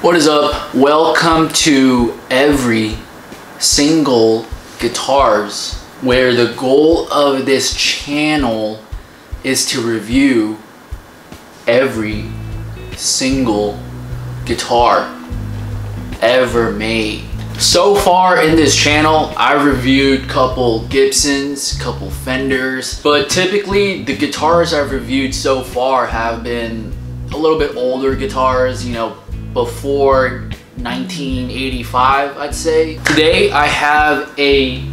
What is up? Welcome to Every Single Guitars, where the goal of this channel is to review every single guitar ever made. So far in this channel, I've reviewed couple Gibsons, couple Fenders, but typically the guitars I've reviewed so far have been a little bit older guitars, you know, before 1985, I'd say. Today I have a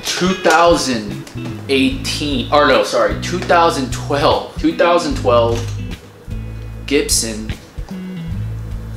2012 Gibson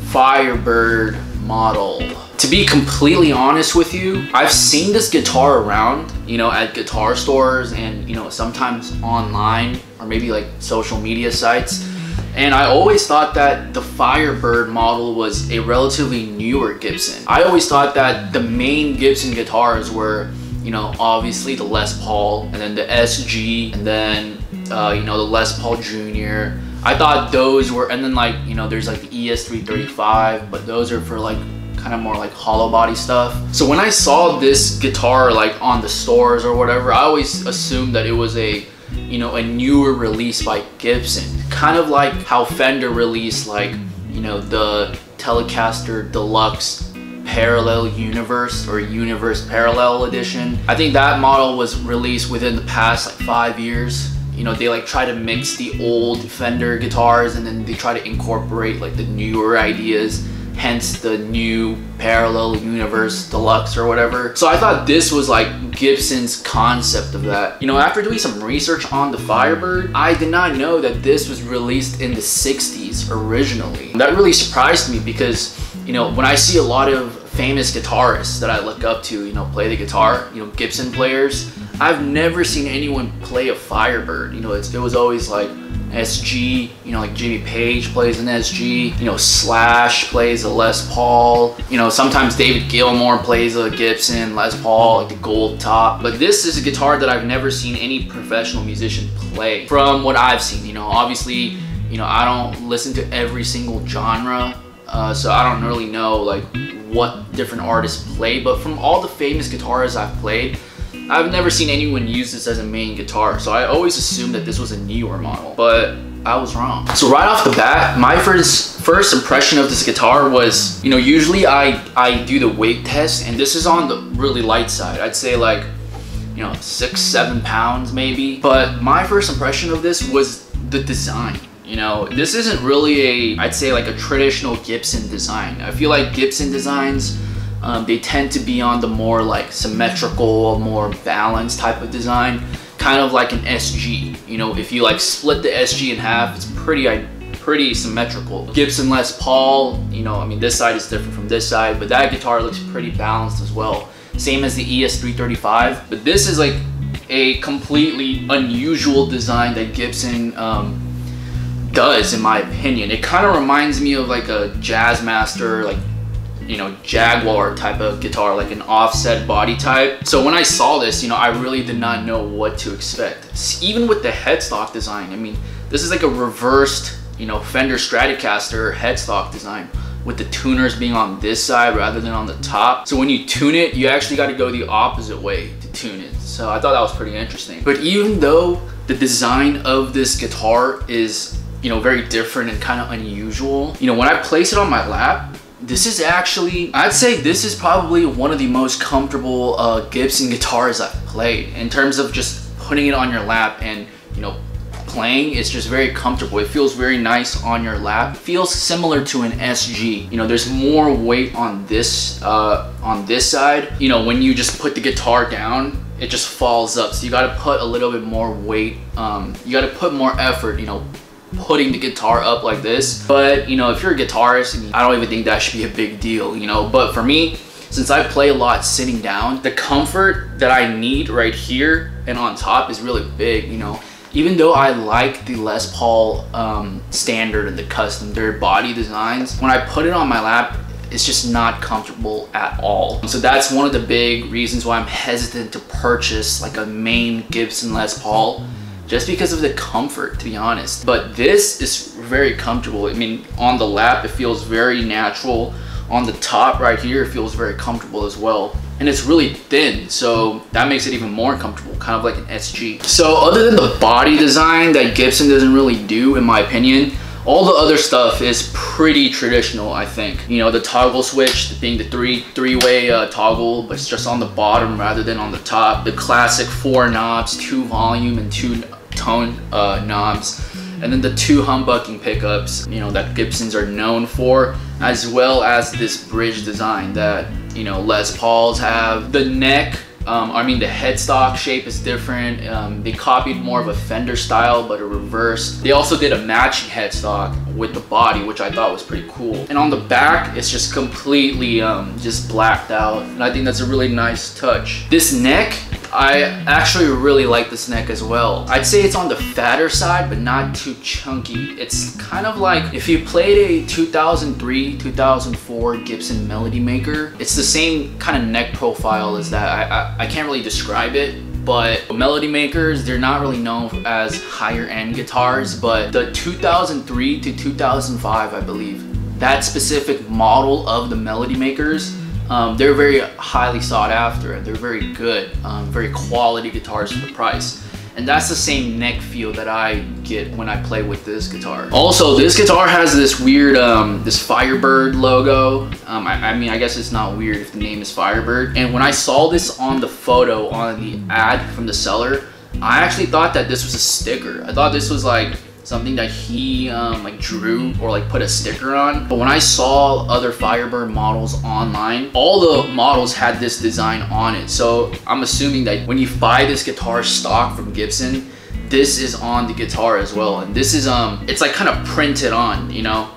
Firebird model. To be completely honest with you, I've seen this guitar around, you know, at guitar stores and, you know, sometimes online or maybe like social media sites. And I always thought that the Firebird model was a relatively newer Gibson. I always thought that the main Gibson guitars were, you know, obviously the Les Paul, and then the SG, and then, you know, the Les Paul Jr. I thought those were, and then like, you know, there's like the ES335, but those are for like, kind of more like hollow body stuff. So when I saw this guitar like on the stores or whatever, I always assumed that it was a, you know, a newer release by Gibson. Kind of like how Fender released like, you know, the Telecaster Deluxe Parallel Universe or Universe Parallel Edition. I think that model was released within the past like 5 years. You know, they like try to mix the old Fender guitars and then they try to incorporate like the newer ideas, hence the new Parallel Universe Deluxe or whatever. So I thought this was like Gibson's concept of that. You know, after doing some research on the Firebird, I did not know that this was released in the 60s originally. That really surprised me because, you know, when I see a lot of famous guitarists that I look up to, you know, play the guitar, you know, Gibson players, I've never seen anyone play a Firebird. You know, it was always like SG, you know, like Jimmy Page plays an SG, you know, Slash plays a Les Paul, you know, sometimes David Gilmour plays a Gibson Les Paul, like the gold top. But this is a guitar that I've never seen any professional musician play from what I've seen. You know, obviously, you know, I don't listen to every single genre, so I don't really know like what different artists play, but from all the famous guitarists I've played, I've never seen anyone use this as a main guitar, so I always assumed that this was a newer model, but I was wrong. So right off the bat, my first impression of this guitar was, you know, usually I do the weight test, and this is on the really light side. I'd say like, you know, 6-7 pounds maybe. But my first impression of this was the design. You know, this isn't really I'd say like a traditional Gibson design. I feel like Gibson designs, they tend to be on the more like symmetrical, more balanced type of design, kind of like an SG. You know, if you like split the SG in half, it's pretty symmetrical. Gibson Les Paul, you know, I mean, this side is different from this side, but that guitar looks pretty balanced as well. Same as the ES335, but this is like a completely unusual design that Gibson does, in my opinion. It kind of reminds me of like a Jazzmaster, like, you know, Jaguar type of guitar, like an offset body type. So when I saw this, you know, I really did not know what to expect. Even with the headstock design, I mean, this is like a reversed, you know, Fender Stratocaster headstock design, with the tuners being on this side rather than on the top. So when you tune it, you actually got to go the opposite way to tune it. So I thought that was pretty interesting. But even though the design of this guitar is, you know, very different and kind of unusual, you know, when I place it on my lap, this is actually, I'd say this is probably one of the most comfortable Gibson guitars I've played. In terms of just putting it on your lap and, you know, playing, it's just very comfortable. It feels very nice on your lap. It feels similar to an SG. You know, there's more weight on this side. You know, when you just put the guitar down, it just falls up. So you got to put a little bit more weight. You got to put more effort, you know, putting the guitar up like this. But, you know, if you're a guitarist, I don't even think that should be a big deal, you know. But for me, since I play a lot sitting down, the comfort that I need right here and on top is really big, you know. Even though I like the Les Paul standard and the custom dirt body designs, when I put it on my lap, it's just not comfortable at all. So that's one of the big reasons why I'm hesitant to purchase like a main Gibson Les Paul, just because of the comfort, to be honest. But this is very comfortable. I mean, on the lap, it feels very natural. On the top right here, it feels very comfortable as well. And it's really thin, so that makes it even more comfortable, kind of like an SG. So other than the body design that Gibson doesn't really do, in my opinion, all the other stuff is pretty traditional, I think. You know, the toggle switch being the three-way toggle, but it's just on the bottom rather than on the top. The classic 4 knobs, 2 volume and 2 tone knobs. And then the 2 humbucking pickups, you know, that Gibsons are known for, as well as this bridge design that, you know, Les Pauls have. The neck, I mean, the headstock shape is different. They copied more of a Fender style, but a reverse. They also did a matching headstock with the body, which I thought was pretty cool. And on the back, it's just completely just blacked out. And I think that's a really nice touch. This neck, I actually really like this neck as well. I'd say it's on the fatter side, but not too chunky. It's kind of like if you played a 2003, 2004 Gibson Melody Maker, it's the same kind of neck profile as that. I can't really describe it, but Melody Makers, they're not really known as higher end guitars, but the 2003 to 2005, I believe, that specific model of the Melody Makers, they're very highly sought after and they're very good, very quality guitars for the price. And that's the same neck feel that I get when I play with this guitar. Also, this guitar has this weird, this Firebird logo. I mean, I guess it's not weird if the name is Firebird. And when I saw this on the photo, on the ad from the seller, I actually thought that this was a sticker. I thought this was like something that he like drew or like put a sticker on. But when I saw other Firebird models online, all the models had this design on it. So I'm assuming that when you buy this guitar stock from Gibson, this is on the guitar as well. And this is it's like kind of printed on, you know,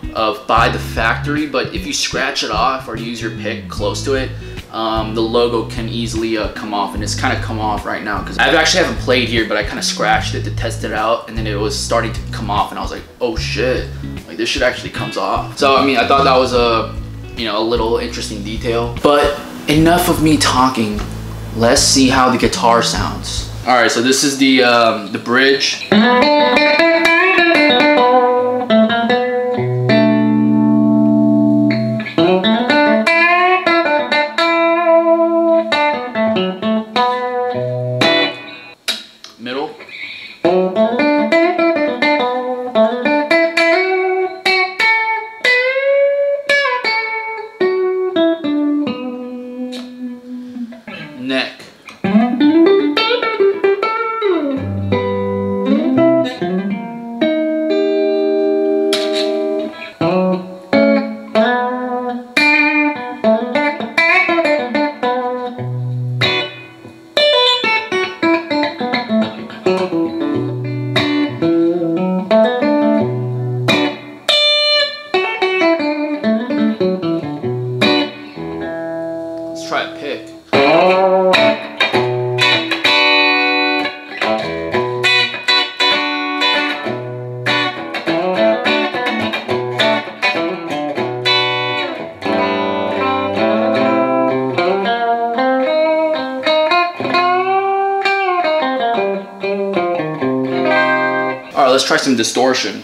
by the factory. But if you scratch it off or use your pick close to it, the logo can easily come off, and it's kind of come off right now because I actually haven't played here, but I kind of scratched it to test it out, and then it was starting to come off, and I was like, oh shit, like this shit actually comes off. So I mean, I thought that was a, you know, a little interesting detail. But enough of me talking, let's see how the guitar sounds. All right, so this is the bridge. Middle. Neck. Try a pick. All right, let's try some distortion.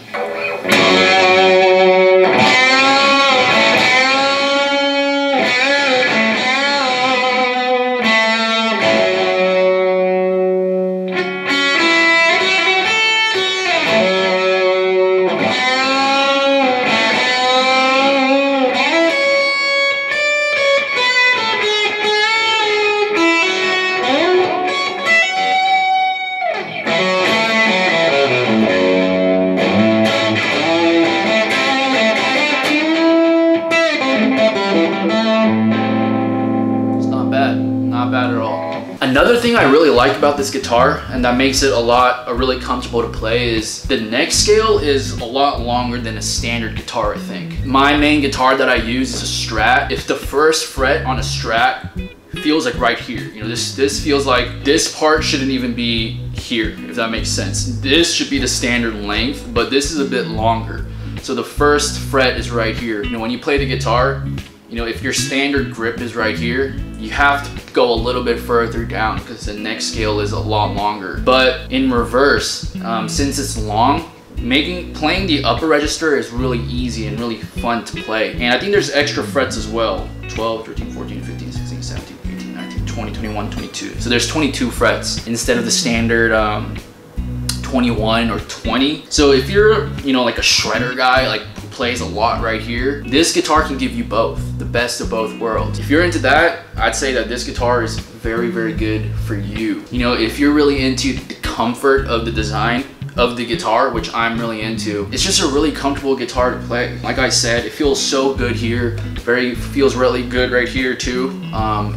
Not bad at all. Another thing I really like about this guitar, and that makes it really comfortable to play, is the neck scale is a lot longer than a standard guitar, I think. My main guitar that I use is a Strat. If the first fret on a Strat feels like right here, you know, this feels like this part shouldn't even be here, if that makes sense. This should be the standard length, but this is a bit longer. So the first fret is right here. You know, when you play the guitar, you know, if your standard grip is right here, you have to go a little bit further down because the neck scale is a lot longer. But in reverse, since it's long, Playing the upper register is really easy and really fun to play. And I think there's extra frets as well. 12, 13, 14, 15, 16, 17, 18, 19, 20, 21, 22. So there's 22 frets instead of the standard 21 or 20. So if you're, you know, like a shredder guy, like who plays a lot right here, this guitar can give you both, the best of both worlds. If you're into that, I'd say that this guitar is very, very good for you. You know, if you're really into the comfort of the design of the guitar, which I'm really into, it's just a really comfortable guitar to play. Like I said, it feels so good here. Feels really good right here too,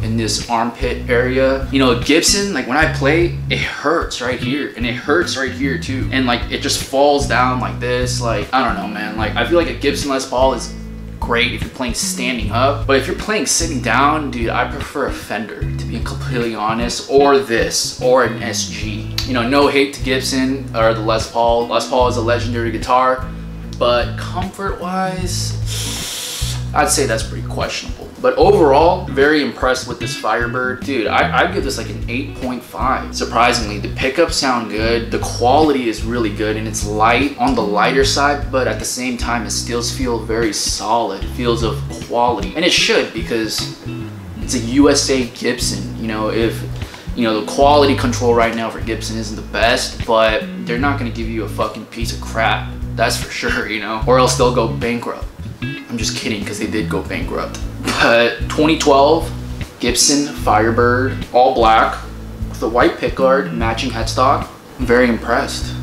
in this armpit area. You know, Gibson, like when I play, it hurts right here, and it hurts right here too. And like it just falls down like this. Like, I don't know, man. Like I feel like a Gibson Les Paul is great if you're playing standing up, but if you're playing sitting down, dude, I prefer a Fender, to be completely honest, or this, or an SG. You know, no hate to Gibson or the Les Paul. Les Paul is a legendary guitar, but comfort-wise, I'd say that's pretty questionable. But overall, very impressed with this Firebird. Dude, I'd give this like an 8.5. Surprisingly, the pickups sound good, the quality is really good, and it's light, on the lighter side, but at the same time, it still feels very solid. It feels of quality, and it should, because it's a USA Gibson. You know, if you know, the quality control right now for Gibson isn't the best, but they're not gonna give you a fucking piece of crap. That's for sure, you know, or else they'll go bankrupt. I'm just kidding, because they did go bankrupt. But 2012 Gibson Firebird, all black with a white pickguard, matching headstock. I'm very impressed.